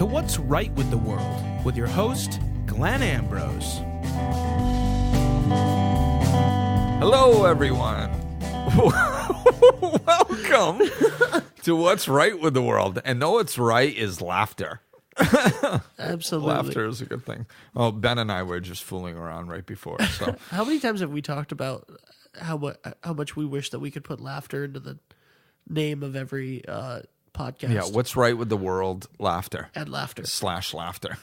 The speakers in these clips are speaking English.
to What's Right with the World with your host, Glenn Ambrose. Hello, everyone. Welcome to What's Right with the World. And know what's right is laughter. Absolutely. Laughter is a good thing. Oh, Ben and I were just fooling around right before. So How many times have we talked about how much we wish that we could put laughter into the name of every podcast? yeah, what's right with the world? Laughter. Add laughter. / laughter.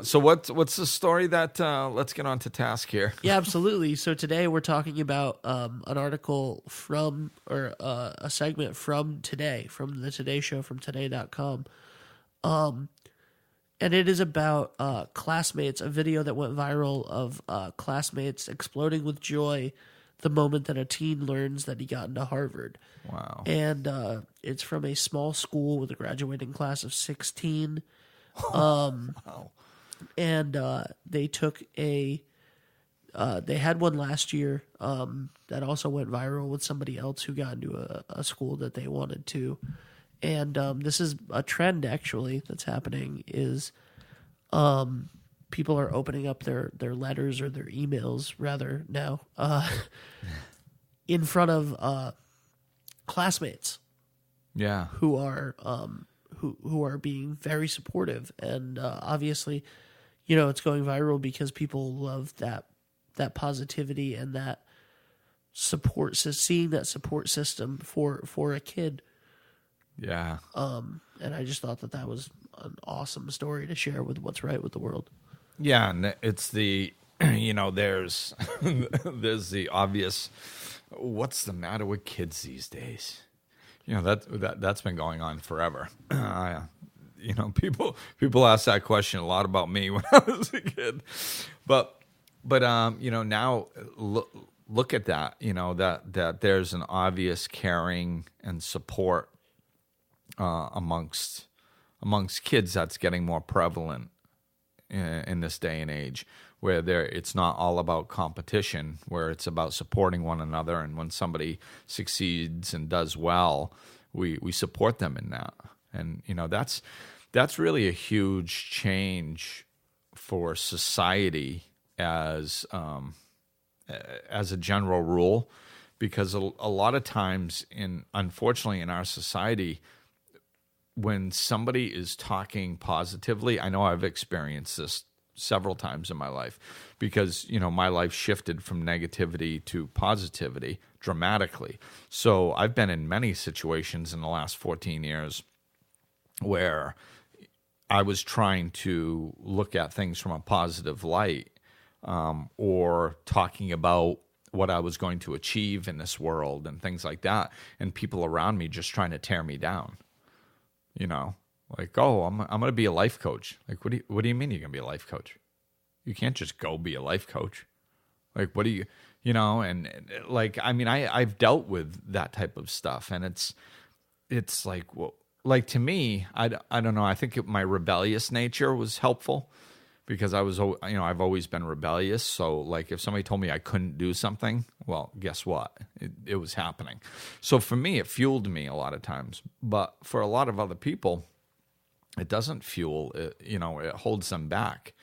So what's the story that let's get on to task here? Yeah, absolutely. So today we're talking about an article from, or a segment from Today, from the Today Show, from today.com. And it is about classmates, a video that went viral of classmates exploding with joy the moment that a teen learns that he got into Harvard. Wow. And it's from a small school with a graduating class of 16. Wow. And they took they had one last year that also went viral with somebody else who got into a school that they wanted to. And this is a trend, actually, that's happening, is people are opening up their letters or their emails, rather, now, in front of classmates. Yeah. Who are who are being very supportive, and obviously, it's going viral because people love that positivity and that support, seeing that support system for a kid. Yeah. And I just thought that was an awesome story to share with What's Right with the World. Yeah, and it's the, there's the obvious, what's the matter with kids these days? That's been going on forever. People ask that question a lot about me when I was a kid, but now look at that. That there's an obvious caring and support amongst kids that's getting more prevalent in this day and age, where it's not all about competition, where it's about supporting one another, and when somebody succeeds and does well, we support them in that. And that's really a huge change for society as a general rule, because a lot of times, unfortunately in our society, when somebody is talking positively, I know I've experienced this several times in my life, because, my life shifted from negativity to positivity dramatically. So I've been in many situations in the last 14 years where I was trying to look at things from a positive light, or talking about what I was going to achieve in this world and things like that, and people around me just trying to tear me down. Like, oh, I'm going to be a life coach. Like, what do you mean you're going to be a life coach? You can't just go be a life coach. Like, what do you, and like, I mean, I've dealt with that type of stuff, and it's like, well, like, to me, I don't know. I think my rebellious nature was helpful, because I was, I've always been rebellious. So, like, if somebody told me I couldn't do something, well, guess what? It was happening. So for me, it fueled me a lot of times. But for a lot of other people, it doesn't fuel. It holds them back.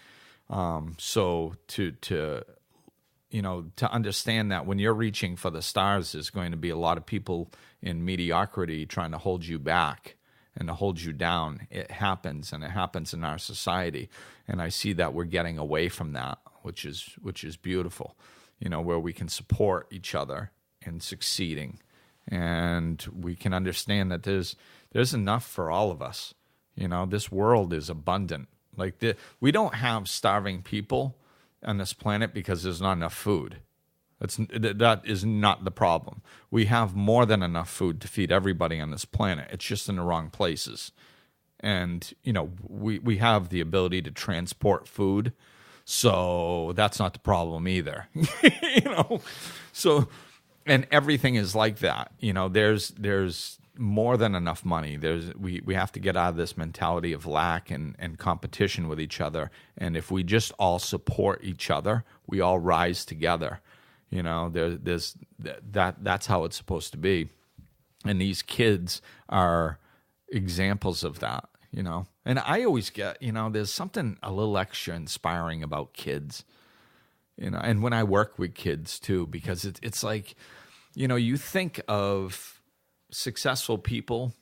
So to understand that when you're reaching for the stars, there's going to be a lot of people in mediocrity trying to hold you back and to hold you down. It happens, and it happens in our society. And I see that we're getting away from that, which is beautiful, where we can support each other in succeeding, and we can understand that there's enough for all of us. This world is abundant. Like, we don't have starving people on this planet because there's not enough food. That is not the problem. We have more than enough food to feed everybody on this planet. It's just in the wrong places. And, we have the ability to transport food, so that's not the problem either. So, and everything is like that. There's more than enough money. We have to get out of this mentality of lack and competition with each other. And if we just all support each other, we all rise together. That's how it's supposed to be. And these kids are examples of that. And I always get, there's something a little extra inspiring about kids, and when I work with kids too, because it's like, you think of successful people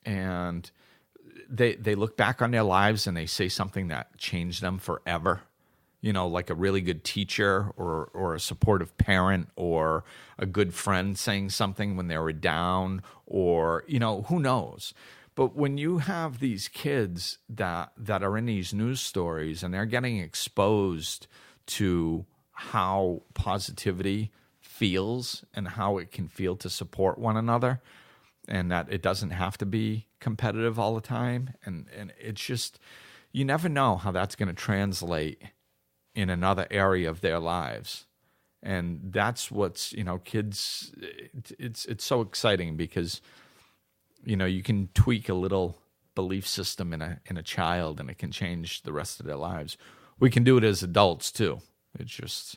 and they look back on their lives and they say something that changed them forever. Like a really good teacher or a supportive parent or a good friend saying something when they were down, or, who knows. But when you have these kids that are in these news stories and they're getting exposed to how positivity feels and how it can feel to support one another, and that it doesn't have to be competitive all the time, and it's just, you never know how that's going to translate in another area of their lives. And that's what's, kids, it's so exciting because, you can tweak a little belief system in a child and it can change the rest of their lives. We can do it as adults too. It's just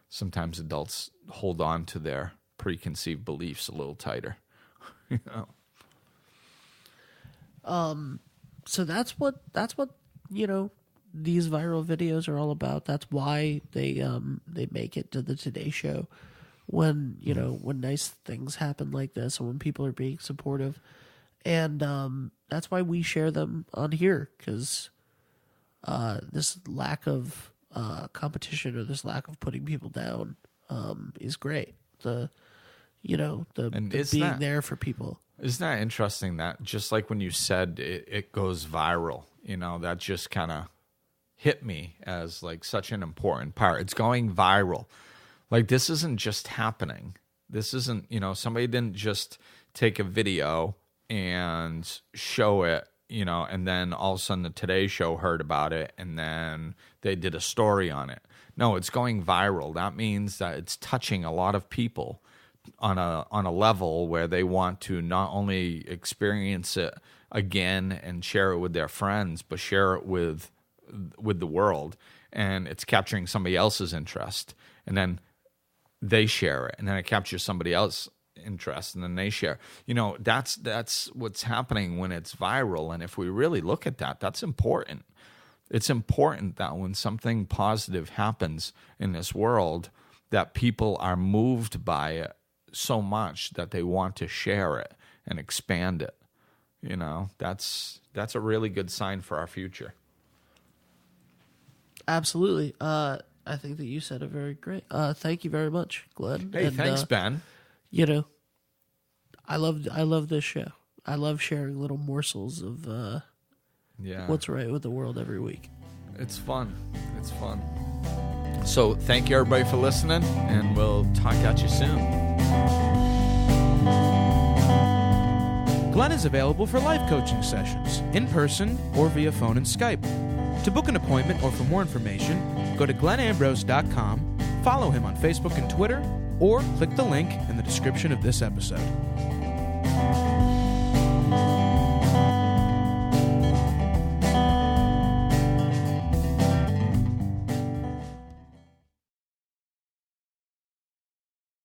sometimes adults hold on to their preconceived beliefs a little tighter. So that's what these viral videos are all about. That's why they make it to the Today Show when when nice things happen like this and when people are being supportive, and that's why we share them on here, because this lack of competition or this lack of putting people down is great. The being there for people. Isn't that interesting that just like when you said it goes viral, that just kind of hit me as like such an important part. It's going viral. Like, this isn't just happening. This isn't, somebody didn't just take a video and show it, and then all of a sudden the Today Show heard about it and then they did a story on it. No, it's going viral. That means that it's touching a lot of people on a level where they want to not only experience it again and share it with their friends, but share it with the world. And it's capturing somebody else's interest, and then they share it, and then it captures somebody else's interest, and then they share. That's what's happening when it's viral. And if we really look at that, that's important. It's important that when something positive happens in this world, that people are moved by it so much that they want to share it and expand it. That's a really good sign for our future. Absolutely. I think that you said it very great. Thank you very much, Glenn. Hey, thanks, Ben. I love this show. I love sharing little morsels of what's right with the world every week. It's fun. It's fun. So thank you, everybody, for listening, and we'll talk at you soon. Glenn is available for life coaching sessions, in person or via phone and Skype. To book an appointment or for more information, go to glennambrose.com, follow him on Facebook and Twitter, or click the link in the description of this episode.